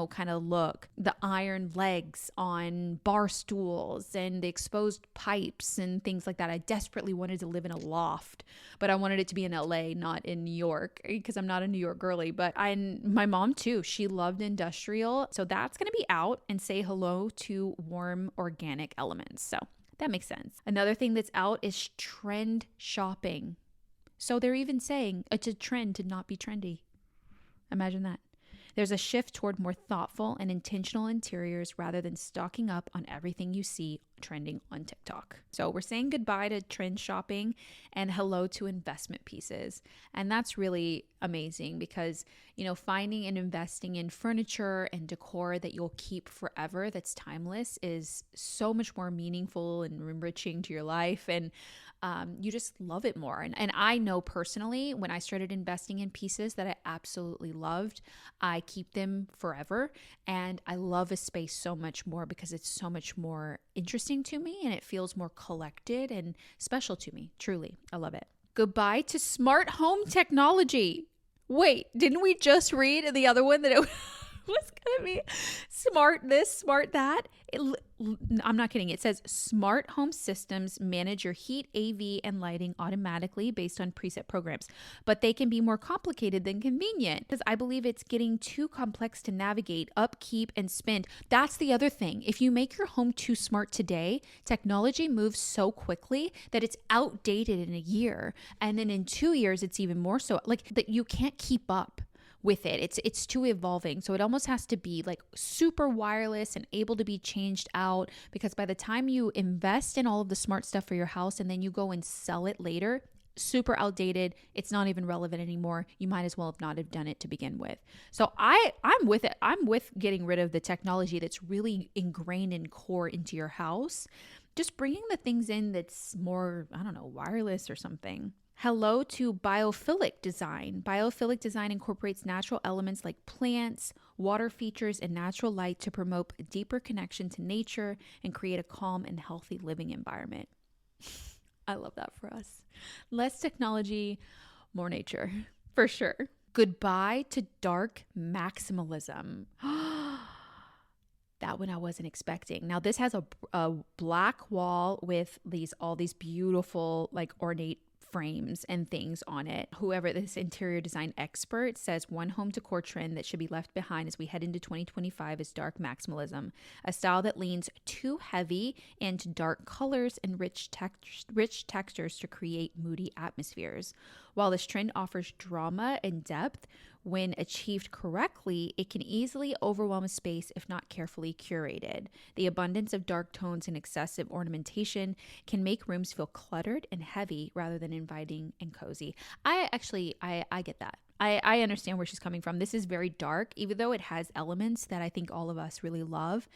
kind of look. The iron legs on bar stools and the exposed pipes and things like that. I desperately wanted to live in a loft, but I wanted it to be in LA, not in New York, because I'm not a New York girly. But my mom too, she loved industrial. So that's going to be out, and say hello to warm organic elements. So that makes sense. Another thing that's out is trend shopping. So they're even saying it's a trend to not be trendy. Imagine that. There's a shift toward more thoughtful and intentional interiors rather than stocking up on everything you see trending on TikTok. So we're saying goodbye to trend shopping and hello to investment pieces. And that's really amazing because, finding and investing in furniture and decor that you'll keep forever, that's timeless, is so much more meaningful and enriching to your life. And you just love it more. And I know personally, when I started investing in pieces that I absolutely loved, I keep them forever. And I love a space so much more because it's so much more interesting to me and it feels more collected and special to me. Truly, I love it. Goodbye to smart home technology. Wait, didn't we just read in the other one that it was going to be smart this, smart that? I'm not kidding. It says smart home systems manage your heat, AV, and lighting automatically based on preset programs, but they can be more complicated than convenient because I believe it's getting too complex to navigate, upkeep, and spend. That's the other thing. If you make your home too smart today, technology moves so quickly that it's outdated in a year. And then in 2 years, it's even more so like that you can't keep up with it. It's too evolving. So it almost has to be like super wireless and able to be changed out, because by the time you invest in all of the smart stuff for your house and then you go and sell it later, super outdated. It's not even relevant anymore. You might as well have not have done it to begin with. So I'm with it. I'm with getting rid of the technology that's really ingrained in core into your house. Just bringing the things in that's more, I don't know, wireless or something. Hello to biophilic design. Biophilic design incorporates natural elements like plants, water features, and natural light to promote a deeper connection to nature and create a calm and healthy living environment. I love that for us. Less technology, more nature, for sure. Goodbye to dark maximalism. That one I wasn't expecting. Now this has a black wall with all these beautiful like ornate frames and things on it. Whoever this interior design expert says one home decor trend that should be left behind as we head into 2025 is dark maximalism, a style that leans too heavy into dark colors and rich textures to create moody atmospheres. While this trend offers drama and depth, when achieved correctly, it can easily overwhelm a space if not carefully curated. The abundance of dark tones and excessive ornamentation can make rooms feel cluttered and heavy rather than inviting and cozy. I get that. I understand where she's coming from. This is very dark, even though it has elements that I think all of us really love.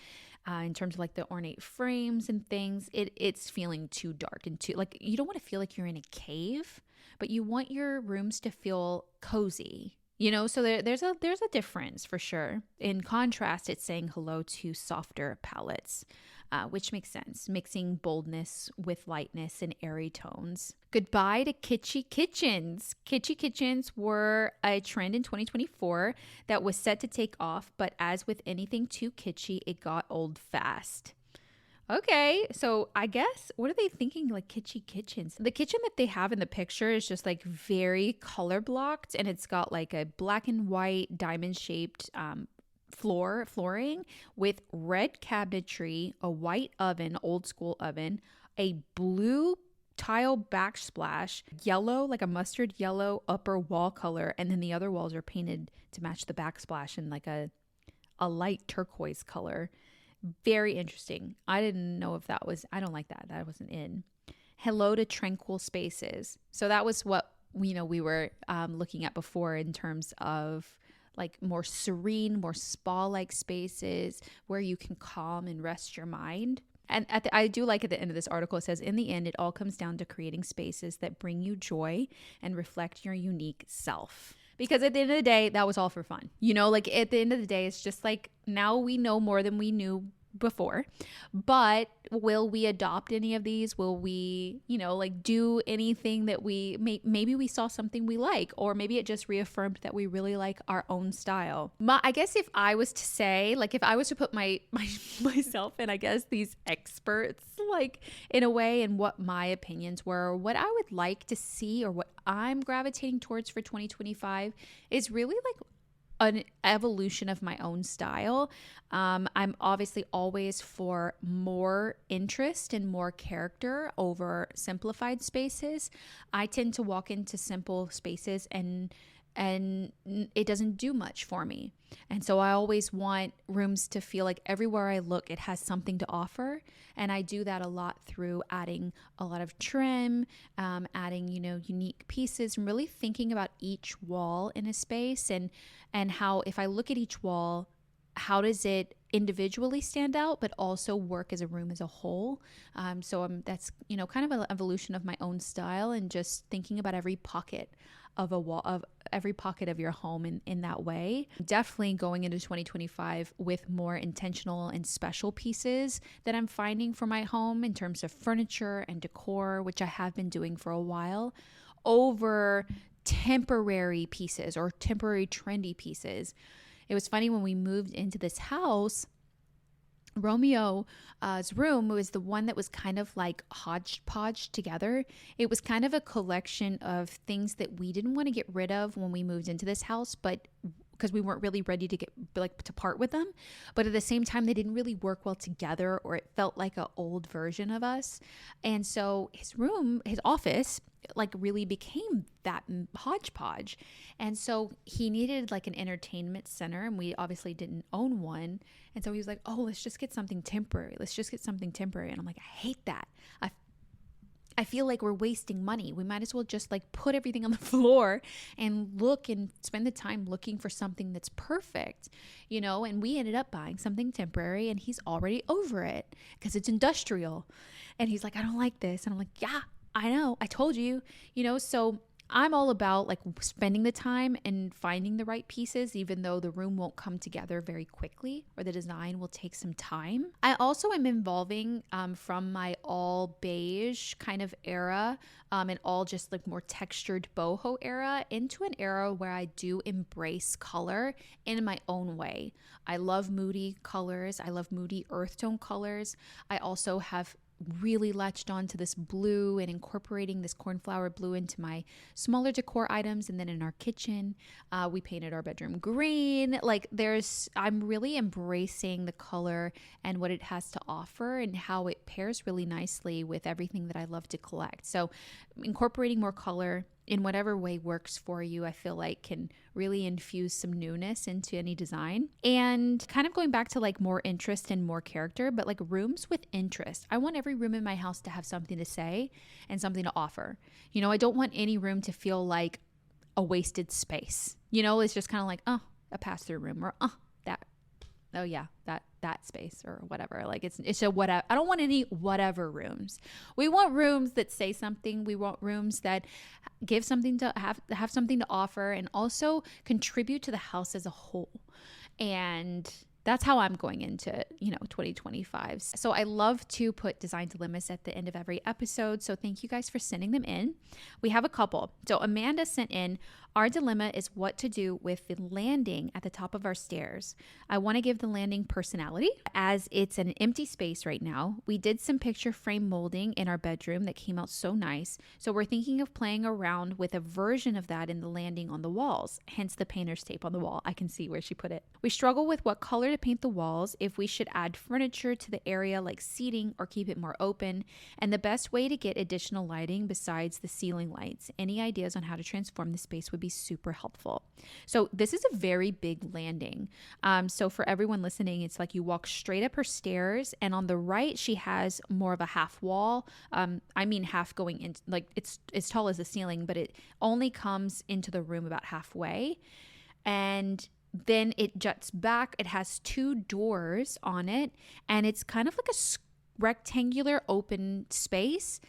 In terms of like the ornate frames and things, it's feeling too dark and too, like, you don't want to feel like you're in a cave, but you want your rooms to feel cozy. So there's a difference for sure. In contrast, it's saying hello to softer palettes, which makes sense, mixing boldness with lightness and airy tones. Goodbye to kitschy kitchens. Kitschy kitchens were a trend in 2024 that was set to take off, but as with anything too kitschy, it got old fast. Okay, so I guess, what are they thinking, like kitschy kitchens? The kitchen that they have in the picture is just like very color blocked, and it's got like a black and white diamond shaped flooring with red cabinetry, a white oven, old school oven, a blue tile backsplash, yellow, like a mustard yellow upper wall color, and then the other walls are painted to match the backsplash in like a light turquoise color. Very interesting. I didn't know if that was, I don't like that. That wasn't in. Hello to tranquil spaces. So that was what, we were looking at before in terms of like more serene, more spa-like spaces where you can calm and rest your mind. And I do like at the end of this article, it says, in the end, it all comes down to creating spaces that bring you joy and reflect your unique self. Because at the end of the day, that was all for fun. Like at the end of the day, it's just like, now we know more than we knew before, but will we adopt any of these? Will we, like do anything that maybe we saw something we like, or maybe it just reaffirmed that we really like our own style. I guess if I was to say, like, if I was to put myself in, I guess, these experts, like in a way, and what my opinions were, what I would like to see, or what I'm gravitating towards for 2025 is really like an evolution of my own style. I'm obviously always for more interest and more character over simplified spaces. I tend to walk into simple spaces and and it doesn't do much for me. And so I always want rooms to feel like everywhere I look, it has something to offer. And I do that a lot through adding a lot of trim, adding, unique pieces, and really thinking about each wall in a space and how, if I look at each wall, how does it individually stand out, but also work as a room as a whole? That's, kind of an evolution of my own style, and just thinking about every pocket of a wall, of every pocket of your home in that way. Definitely going into 2025 with more intentional and special pieces that I'm finding for my home in terms of furniture and decor, which I have been doing for a while, over temporary pieces or temporary trendy pieces. It was funny when we moved into this house, Romeo's room was the one that was kind of like hodgepodge together. It was kind of a collection of things that we didn't want to get rid of when we moved into this house, but because we weren't really ready to part with them. But at the same time, they didn't really work well together, or it felt like an old version of us. And so his office, really became that hodgepodge. And so he needed like an entertainment center, and we obviously didn't own one. And so he was like, oh, let's just get something temporary. And I'm like, I hate that. I feel like we're wasting money. We might as well just put everything on the floor and look and spend the time looking for something that's perfect, and we ended up buying something temporary, and he's already over it because it's industrial. And he's like, I don't like this. And I'm like, yeah, I know. I told you, so I'm all about spending the time and finding the right pieces, even though the room won't come together very quickly, or the design will take some time. I also am evolving from my all beige kind of era and all just more textured boho era into an era where I do embrace color in my own way. I love moody colors. I love moody earth tone colors. I also have really latched on to this blue and incorporating this cornflower blue into my smaller decor items. And then in our kitchen, we painted our bedroom green. I'm really embracing the color and what it has to offer, and how it pairs really nicely with everything that I love to collect. So incorporating more color in whatever way works for you, I feel like can really infuse some newness into any design. And kind of going back to more interest and more character, but rooms with interest. I want every room in my house to have something to say and something to offer. I don't want any room to feel like a wasted space. It's just kind of a pass-through room, or that space, or whatever. It's a whatever. I don't want any whatever rooms. We want rooms that say something. We want rooms that give something to have something to offer, and also contribute to the house as a whole. And that's how I'm going into, 2025. So I love to put design dilemmas at the end of every episode. So thank you guys for sending them in. We have a couple. So Amanda sent in, our dilemma is what to do with the landing at the top of our stairs. I want to give the landing personality, as it's an empty space right now. We did some picture frame molding in our bedroom that came out so nice. So we're thinking of playing around with a version of that in the landing on the walls, hence the painter's tape on the wall. I can see where she put it. We struggle with what color to paint the walls, if we should add furniture to the area like seating or keep it more open, and the best way to get additional lighting besides the ceiling lights. Any ideas on how to transform the space would be super helpful. So this is a very big landing. So for everyone listening, it's you walk straight up her stairs, and on the right she has more of a half wall. Half going in, it's as tall as the ceiling, but it only comes into the room about halfway. And then it juts back. It has 2 doors on it, and it's kind of like a rectangular open space,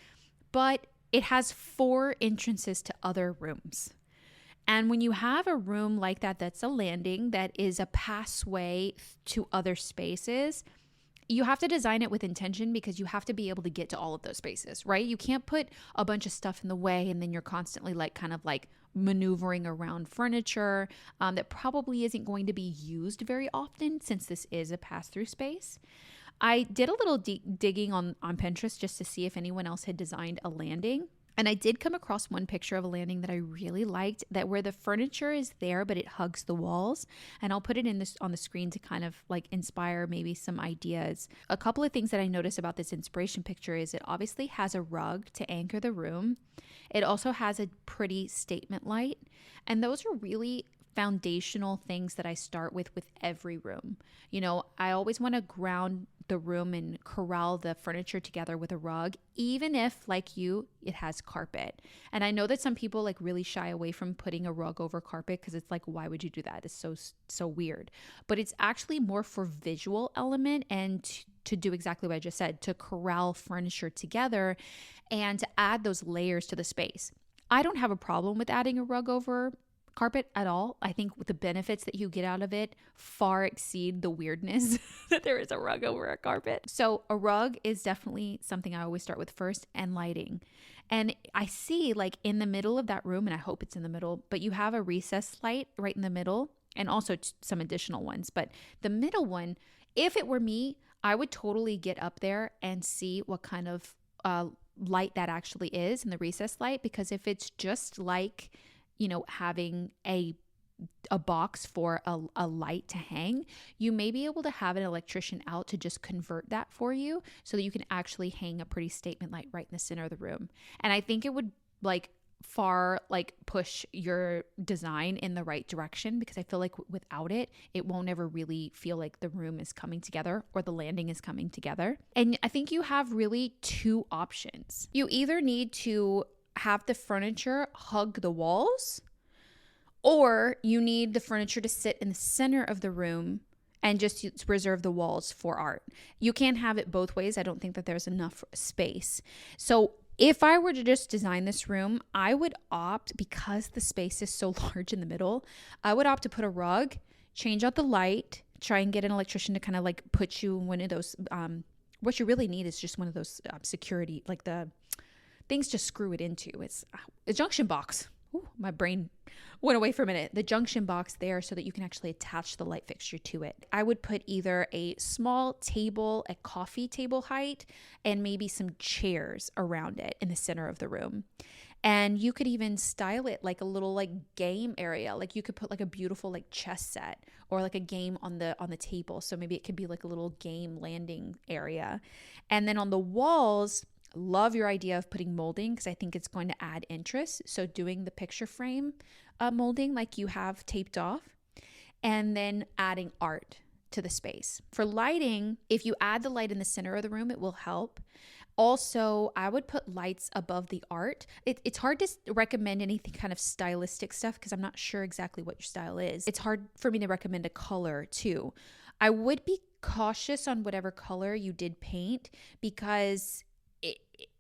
but it has 4 entrances to other rooms. And when you have a room like that, that's a landing, that is a passway to other spaces, you have to design it with intention, because you have to be able to get to all of those spaces, right? You can't put a bunch of stuff in the way, and then you're constantly maneuvering around furniture that probably isn't going to be used very often, since this is a pass-through space. I did a little digging on Pinterest just to see if anyone else had designed a landing. And I did come across one picture of a landing that I really liked, that where the furniture is there, but it hugs the walls. And I'll put it in this on the screen to kind of like inspire maybe some ideas. A couple of things that I noticed about this inspiration picture is it obviously has a rug to anchor the room. It also has a pretty statement light. And those are really foundational things that I start with every room. You know, I always want to ground the room and corral the furniture together with a rug, even if, like you, it has carpet. And I know that some people like really shy away from putting a rug over carpet because it's like, why would you do that? It's so weird. But it's actually more for visual element and to do exactly what I just said, to corral furniture together and to add those layers to the space. I don't have a problem with adding a rug over carpet at all. I think the benefits that you get out of it far exceed the weirdness that there is a rug over a carpet. So a rug is definitely something I always start with first, and lighting. And I see like in the middle of that room, and I hope it's in the middle, but you have a recessed light right in the middle, and also some additional ones. But the middle one, if it were me, I would totally get up there and see what kind of light that actually is in the recessed light, because if it's just like, you know, having a box for a light to hang, you may be able to have an electrician out to just convert that for you so that you can actually hang a pretty statement light right in the center of the room. And I think it would like far like push your design in the right direction, because I feel like without it, it won't ever really feel like the room is coming together or the landing is coming together. And I think you have really two options. You either need to have the furniture hug the walls, or you need the furniture to sit in the center of the room and just reserve the walls for art. You can't have it both ways. I don't think that there's enough space. So if I were to just design this room, I would opt, because the space is so large in the middle, I would opt to put a rug, change out the light, try and get an electrician to kind of like put you in one of those, what you really need is just one of those security, like the things to screw it into. It's a junction box. Ooh, my brain went away for a minute. The junction box there so that you can actually attach the light fixture to it. I would put either a small table, a coffee table height, and maybe some chairs around it in the center of the room. And you could even style it like a little like game area. Like you could put like a beautiful like chess set or like a game on the table. So maybe it could be like a little game landing area. And then on the walls, love your idea of putting molding, because I think it's going to add interest. So doing the picture frame molding like you have taped off, and then adding art to the space. For lighting, if you add the light in the center of the room, it will help. Also, I would put lights above the art. It's hard to recommend anything kind of stylistic stuff because I'm not sure exactly what your style is. It's hard for me to recommend a color too. I would be cautious on whatever color you did paint, because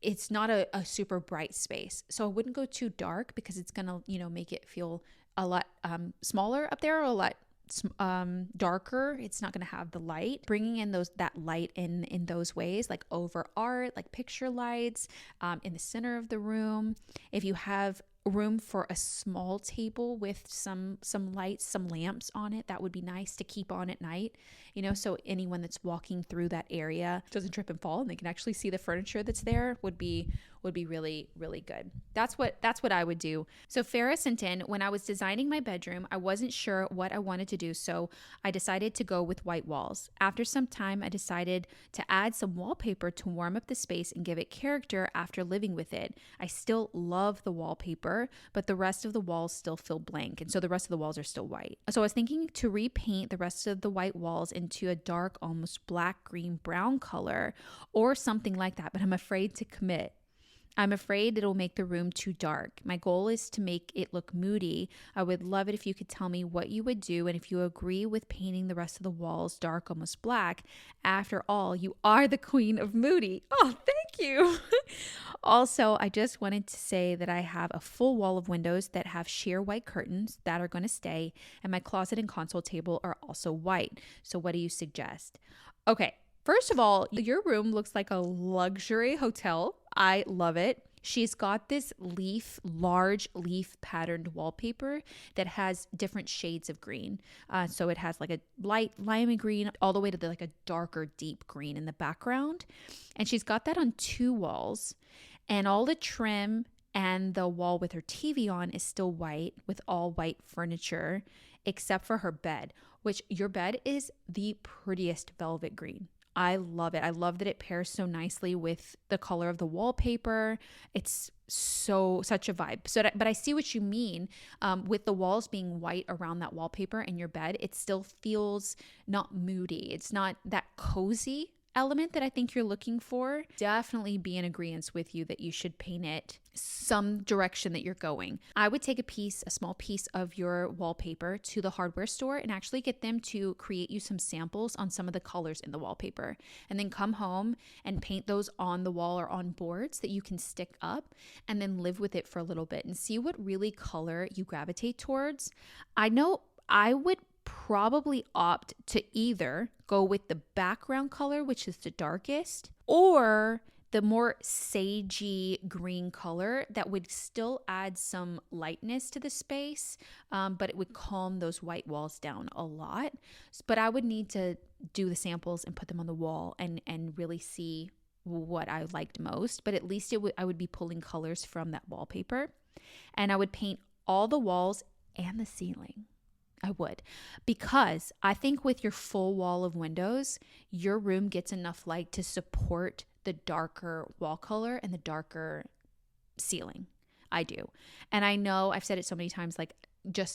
it's not a super bright space. So I wouldn't go too dark, because it's going to, you know, make it feel a lot smaller up there, or a lot darker. It's not going to have the light. Bringing in that light in those ways, like over art, like picture lights in the center of the room. If you have room for a small table with some lights, some lamps on it, that would be nice to keep on at night, you know, so anyone that's walking through that area doesn't trip and fall and they can actually see the furniture that's there would be really, really good. That's what I would do. So Farah sent in, when I was designing my bedroom, I wasn't sure what I wanted to do, so I decided to go with white walls. After some time, I decided to add some wallpaper to warm up the space and give it character after living with it. I still love the wallpaper, but the rest of the walls still feel blank, and so the rest of the walls are still white. So I was thinking to repaint the rest of the white walls into a dark, almost black, green, brown color or something like that, but I'm afraid to commit. I'm afraid it'll make the room too dark. My goal is to make it look moody. I would love it if you could tell me what you would do and if you agree with painting the rest of the walls dark, almost black. After all, you are the queen of moody. Oh, thank you. Also, I just wanted to say that I have a full wall of windows that have sheer white curtains that are going to stay, and my closet and console table are also white. So what do you suggest? Okay. First of all, your room looks like a luxury hotel. I love it. She's got this large leaf patterned wallpaper that has different shades of green. So it has like a light limey green all the way to like a darker deep green in the background. And she's got that on 2 walls. And all the trim and the wall with her TV on is still white with all white furniture except for her bed, which your bed is the prettiest velvet green. I love it. I love that it pairs so nicely with the color of the wallpaper. It's such a vibe. But I see what you mean with the walls being white around that wallpaper and your bed. It still feels not moody. It's not that cozy element that I think you're looking for. Definitely be in agreement with you that you should paint it some direction that you're going. I would take a small piece of your wallpaper to the hardware store and actually get them to create you some samples on some of the colors in the wallpaper, and then come home and paint those on the wall or on boards that you can stick up, and then live with it for a little bit and see what really color you gravitate towards. I know I would probably opt to either go with the background color, which is the darkest, or the more sagey green color that would still add some lightness to the space, but it would calm those white walls down a lot. But I would need to do the samples and put them on the wall and really see what I liked most. But at least I would be pulling colors from that wallpaper, and I would paint all the walls and the ceiling. I would, because I think with your full wall of windows, your room gets enough light to support the darker wall color and the darker ceiling. I do. And I know I've said it so many times, like,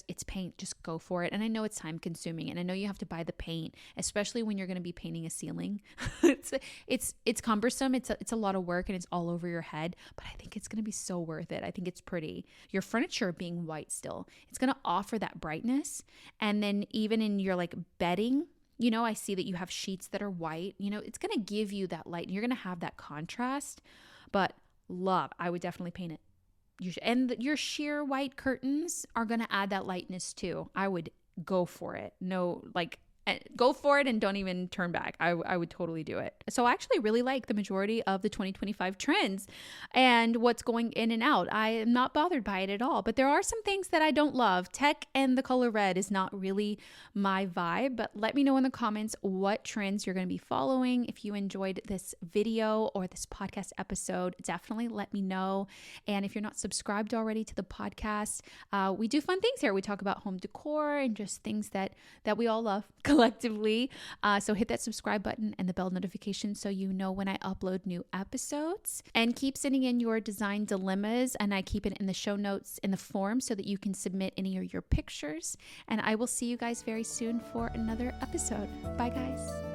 it's paint, just go for it. And I know it's time consuming, and I know you have to buy the paint, especially when you're going to be painting a ceiling. it's cumbersome. It's a lot of work, and it's all over your head, but I think it's going to be so worth it. I think it's pretty. Your furniture being white still, it's going to offer that brightness. And then even in your like bedding, I see that you have sheets that are white, it's going to give you that light, and you're going to have that contrast. But I would definitely paint it. And your sheer white curtains are going to add that lightness too. I would go for it. Go for it and don't even turn back. I would totally do it. So I actually really like the majority of the 2025 trends and what's going in and out. I am not bothered by it at all, but there are some things that I don't love. Tech and the color red is not really my vibe, but let me know in the comments what trends you're going to be following. If you enjoyed this video or this podcast episode, definitely let me know. And if you're not subscribed already to the podcast, we do fun things here. We talk about home decor and just things that we all love collectively. So hit that subscribe button and the bell notification so you know when I upload new episodes. And keep sending in your design dilemmas, and I keep it in the show notes in the form so that you can submit any of your pictures. And I will see you guys very soon for another episode. Bye, guys.